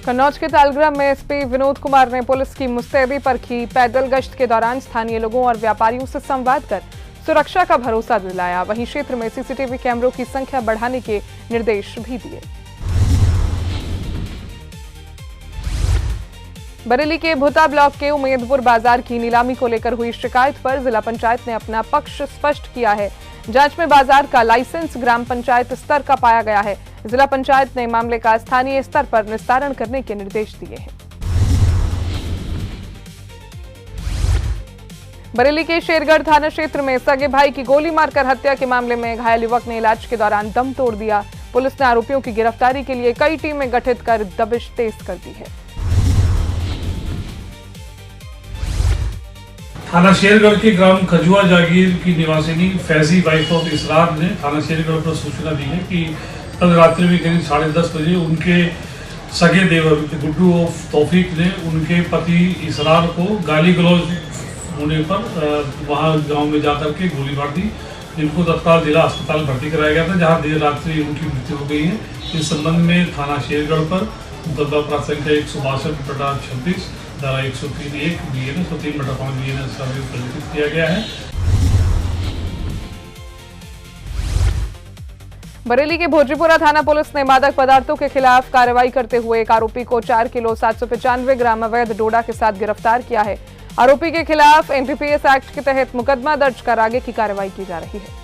कन्नौज के तालग्राम में एसपी विनोद कुमार ने पुलिस की मुस्तैदी पर की पैदल गश्त के दौरान स्थानीय लोगों और व्यापारियों से संवाद कर सुरक्षा का भरोसा दिलाया। वहीं क्षेत्र में सीसीटीवी कैमरों की संख्या बढ़ाने के निर्देश भी दिए। बरेली के भुता ब्लॉक के उमेदपुर बाजार की नीलामी को लेकर हुई शिकायत पर जिला पंचायत ने अपना पक्ष स्पष्ट किया है। जांच में बाजार का लाइसेंस ग्राम पंचायत स्तर का पाया गया है। जिला पंचायत ने मामले का स्थानीय स्तर पर निस्तारण करने के निर्देश दिए हैं। बरेली के शेरगढ़ थाना क्षेत्र में सगे भाई की गोली मारकर हत्या के मामले में घायल युवक ने इलाज के दौरान दम तोड़ दिया। पुलिस ने आरोपियों की गिरफ्तारी के लिए कई टीमें गठित कर दबिश तेज कर दी है। थाना शेरगढ़ के ग्राम खजुआ जागीर की निवासिनी फैजी वाइफ ऑफ इसरार ने थाना शेरगढ़ पर सूचना दी है कि कल रात्रि में करीब 10:30 बजे उनके सगे देवर गुड्डू ऑफ तौफीक ने उनके पति इसरार को गाली गलौज होने पर वहां गांव में जाकर के गोली मार दी, जिनको तत्काल जिला अस्पताल भर्ती कराया गया था, जहां देर रात्रि उनकी मृत्यु हो गई है। इस संबंध में थाना शेरगढ़ पर मुकदमा प्राप्त संख्या 162/26 धारा 103(1) BNS 103/5 BNS का पंजीकृत किया गया है। बरेली के भोजीपुरा थाना पुलिस ने मादक पदार्थों के खिलाफ कार्रवाई करते हुए एक आरोपी को 4 किलो 795 ग्राम अवैध डोडा के साथ गिरफ्तार किया है। आरोपी के खिलाफ एनडीपीएस एक्ट के तहत मुकदमा दर्ज कर आगे की कार्रवाई की जा रही है।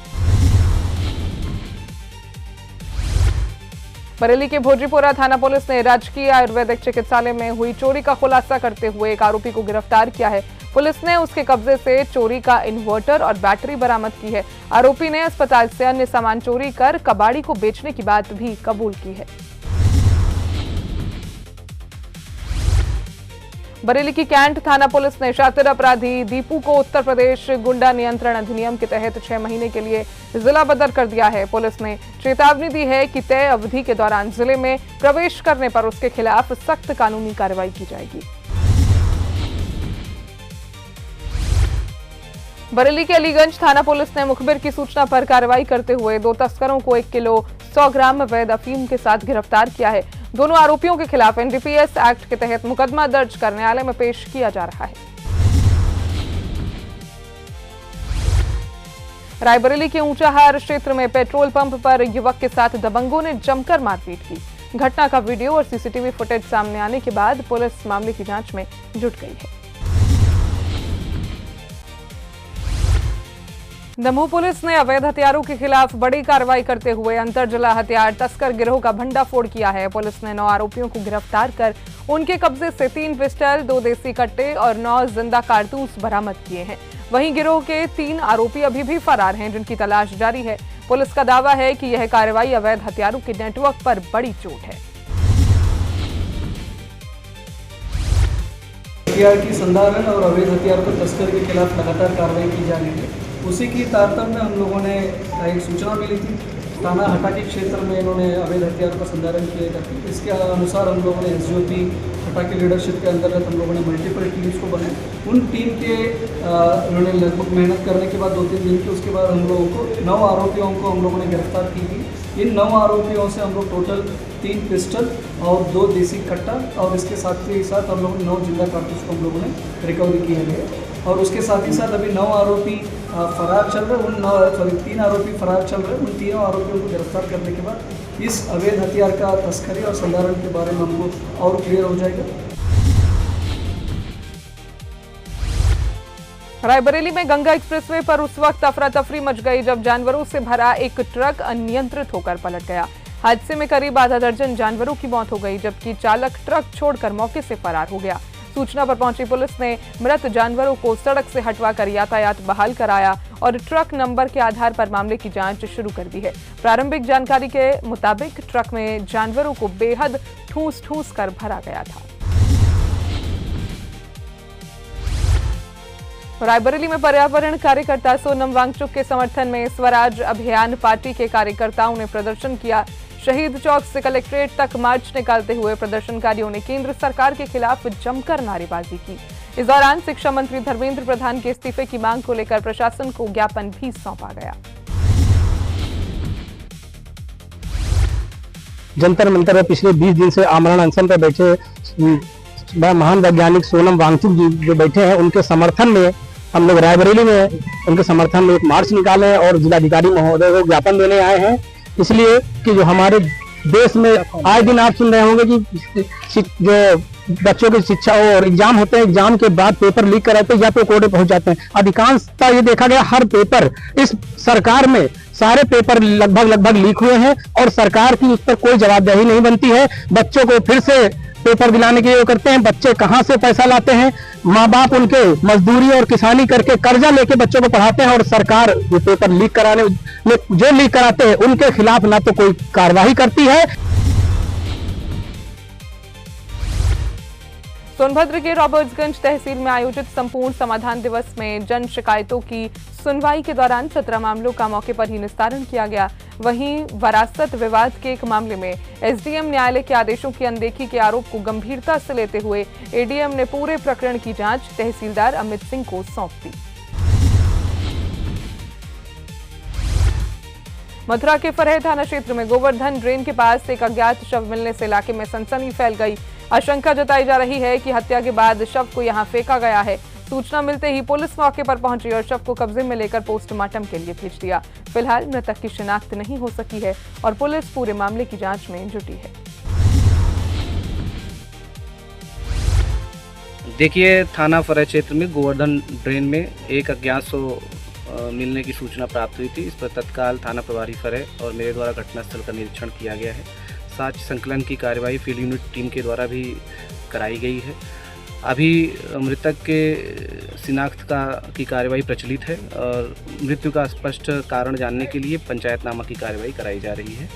बरेली के भोजीपुरा थाना पुलिस ने राजकीय आयुर्वेदिक चिकित्सालय में हुई चोरी का खुलासा करते हुए एक आरोपी को गिरफ्तार किया है। पुलिस ने उसके कब्जे से चोरी का इन्वर्टर और बैटरी बरामद की है। आरोपी ने अस्पताल से अन्य सामान चोरी कर कबाड़ी को बेचने की बात भी कबूल की है। बरेली की कैंट थाना पुलिस ने शातिर अपराधी दीपू को उत्तर प्रदेश गुंडा नियंत्रण अधिनियम के तहत 6 महीने के लिए जिला बदर कर दिया है। पुलिस ने चेतावनी दी है कि तय अवधि के दौरान जिले में प्रवेश करने पर उसके खिलाफ सख्त कानूनी कार्रवाई की जाएगी। बरेली के अलीगंज थाना पुलिस ने मुखबिर की सूचना पर कार्रवाई करते हुए 2 तस्करों को 1 किलो 100 ग्राम अवैध अफीम के साथ गिरफ्तार किया है। दोनों आरोपियों के खिलाफ एनडीपीएस एक्ट के तहत मुकदमा दर्ज कर न्यायालय में पेश किया जा रहा है। रायबरेली के ऊंचाहार क्षेत्र में पेट्रोल पंप पर युवक के साथ दबंगों ने जमकर मारपीट की। घटना का वीडियो और सीसीटीवी फुटेज सामने आने के बाद पुलिस मामले की जांच में जुट गई है। दमोह पुलिस ने अवैध हथियारों के खिलाफ बड़ी कार्रवाई करते हुए अंतरजिला हथियार तस्कर गिरोह का भंडाफोड़ किया है। पुलिस ने 9 आरोपियों को गिरफ्तार कर उनके कब्जे से 3 पिस्टल, 2 देसी कट्टे और 9 जिंदा कारतूस बरामद किए हैं। वहीं गिरोह के 3 आरोपी अभी भी फरार हैं, जिनकी तलाश जारी है। पुलिस का दावा है कि यह कार्रवाई अवैध हथियारों के नेटवर्क पर बड़ी चोट है। हथियार की संधारण और अवैध हथियार पर तस्कर के खिलाफ लगातार कार्रवाई की जा रही है। उसी की तारतम्य में हम लोगों ने एक सूचना मिली थी, थाना हटा के क्षेत्र में इन्होंने अवैध हथियार का संधारण किया था। इसके अनुसार हम लोगों ने एसडीओपी हटा के लीडरशिप के अंतर्गत हम लोगों ने मल्टीपल टीम्स को बनाए। उन टीम के उन्होंने लगभग मेहनत करने के बाद 2-3 दिन के उसके बाद हम लोगों को 9 आरोपियों को हम लोगों ने गिरफ्तार की थी। इन 9 आरोपियों से हम लोग टोटल 3 पिस्टल और 2 देसी कट्टा और इसके साथ ही साथ हम लोगों ने 9 जिंदा कारतूस को हम लोगों ने रिकवरी की है। और उसके साथ ही साथ अभी 9 आरोपी फरार चल रहे हैं। 3 आरोपी फरार चल रहे हैं। उन तीनों आरोपियों को गिरफ्तार करने के बाद इस अवैध हथियार का तस्करी और संधारण के बारे में हमको और क्लियर हो जाएगा। रायबरेली में गंगा एक्सप्रेसवे पर उस वक्त अफरा तफरी मच गई जब जानवरों से भरा एक ट्रक अनियंत्रित होकर पलट गया। हादसे में करीब आधा दर्जन जानवरों की मौत हो गई, जबकि चालक ट्रक छोड़कर मौके से फरार हो गया। सूचना पर पहुंची पुलिस ने मृत जानवरों को सड़क से हटवाकर यातायात बहाल कराया और ट्रक नंबर के आधार पर मामले की जांच शुरू कर दी है। प्रारंभिक जानकारी के मुताबिक ट्रक में जानवरों को बेहद ठूस कर भरा गया था। रायबरेली में पर्यावरण कार्यकर्ता सोनम वांगचुक के समर्थन में स्वराज अभियान पार्टी के कार्यकर्ताओं ने प्रदर्शन किया। शहीद चौक से कलेक्ट्रेट तक मार्च निकालते हुए प्रदर्शनकारियों ने केंद्र सरकार के खिलाफ जमकर नारेबाजी की। इस दौरान शिक्षा मंत्री धर्मेंद्र प्रधान के इस्तीफे की मांग को लेकर प्रशासन को ज्ञापन भी सौंपा गया। जंतर मंतर में पिछले 20 दिन से आमरण अनशन पर बैठे महान वैज्ञानिक सोनम वांगचुक जी जो बैठे हैं, उनके समर्थन में हम लोग रायबरेली में उनके समर्थन में एक मार्च निकाले हैं और जिलाधिकारी महोदय को ज्ञापन देने आए हैं। इसलिए कि जो हमारे देश में आए दिन आप सुन रहे होंगे कि जो बच्चों की शिक्षा और एग्जाम होते हैं, एग्जाम के बाद पेपर लीक कराते हैं या तो कोर्ट पहुंच जाते हैं। अधिकांशतः ये देखा गया हर पेपर इस सरकार में सारे पेपर लगभग लीक हुए हैं और सरकार की उस पर कोई जवाबदेही नहीं बनती है। बच्चों को फिर से पेपर दिलाने के लिए करते हैं, बच्चे कहां से पैसा लाते हैं, माँ बाप उनके मजदूरी और किसानी करके कर्जा लेके बच्चों को पढ़ाते हैं और सरकार जो पेपर लीक कराने जो लीक कराते हैं उनके खिलाफ ना तो कोई कार्रवाई करती है। सोनभद्र के रॉबर्ट्सगंज तहसील में आयोजित संपूर्ण समाधान दिवस में जन शिकायतों की सुनवाई के दौरान 17 मामलों का मौके पर ही निस्तारण किया गया। वहीं वरासत विवाद के एक मामले में एसडीएम न्यायालय के आदेशों की अनदेखी के आरोप को गंभीरता से लेते हुए एडीएम ने पूरे प्रकरण की जांच तहसीलदार अमित सिंह को सौंप दी। मथुरा के फरहेद थाना क्षेत्र में गोवर्धन ड्रेन के पास एक अज्ञात शव मिलने से इलाके में सनसनी फैल गई। आशंका जताई जा रही है कि हत्या के बाद शव को यहां फेंका गया है। सूचना मिलते ही पुलिस मौके पर पहुंची और शव को कब्जे में लेकर पोस्टमार्टम के लिए भेज दिया। फिलहाल मृतक की शिनाख्त नहीं हो सकी है और पुलिस पूरे मामले की जांच में जुटी है। देखिए, थाना फरहेद क्षेत्र में गोवर्धन ड्रेन में एक अज्ञात शव मिलने की सूचना प्राप्त हुई थी। इस पर तत्काल थाना प्रभारी फरहेद और मेरे द्वारा घटनास्थल का निरीक्षण किया गया है। साक्ष्य संकलन की कार्यवाही फील्ड यूनिट टीम के द्वारा भी कराई गई है। अभी मृतक के शिनाख्त की कार्यवाही प्रचलित है और मृत्यु का स्पष्ट कारण जानने के लिए पंचायतनामा की कार्यवाही कराई जा रही है।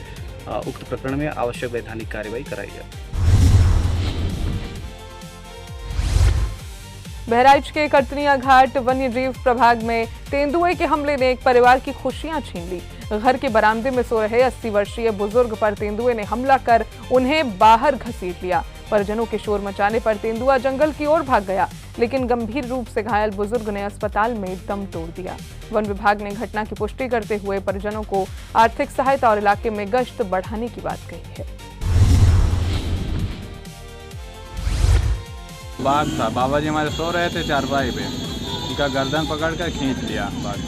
उक्त प्रकरण में आवश्यक वैधानिक कार्यवाही कराई जाएगी। बहराइच के कटनिया घाट वन्यजीव प्रभाग में तेंदुए के हमले ने एक परिवार की खुशियां छीन ली। घर के बरामदे में सो रहे 80 वर्षीय बुजुर्ग पर तेंदुए ने हमला कर उन्हें बाहर घसीट लिया। परिजनों के शोर मचाने पर तेंदुआ जंगल की ओर भाग गया, लेकिन गंभीर रूप से घायल बुजुर्ग ने अस्पताल में दम तोड़ दिया। वन विभाग ने घटना की पुष्टि करते हुए परिजनों को आर्थिक सहायता और इलाके में गश्त बढ़ाने की बात कही है। बाघ था, बाबा जी हमारे सो रहे थे चारपाई पे, उनका गर्दन पकड़ कर खींच लिया बाघ।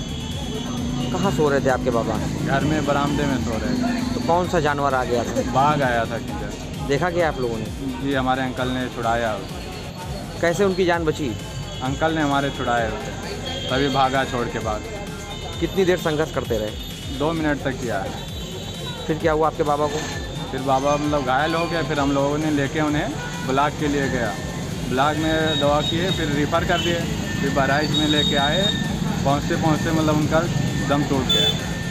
कहाँ सो रहे थे आपके बाबा? घर में बरामदे में सो रहे थे। तो कौन सा जानवर आ गया था? बाघ आया था किधर। देखा क्या आप लोगों ने? जी, हमारे अंकल ने छुड़ाया। कैसे उनकी जान बची? अंकल ने हमारे छुड़ाए उसे, तभी भागा छोड़ के बाद। कितनी देर संघर्ष करते रहे? 2 मिनट तक किया है। फिर क्या हुआ आपके बाबा को? फिर बाबा मतलब घायल हो गए, फिर हम लोगों ने लेके उन्हें ब्लॉक के लिए गया। ब्लॉक में दवा किए, फिर रिफ़र कर दिए, फिर बहराइच में लेके आए। पहुँचते मतलब उनका दम टूट गया।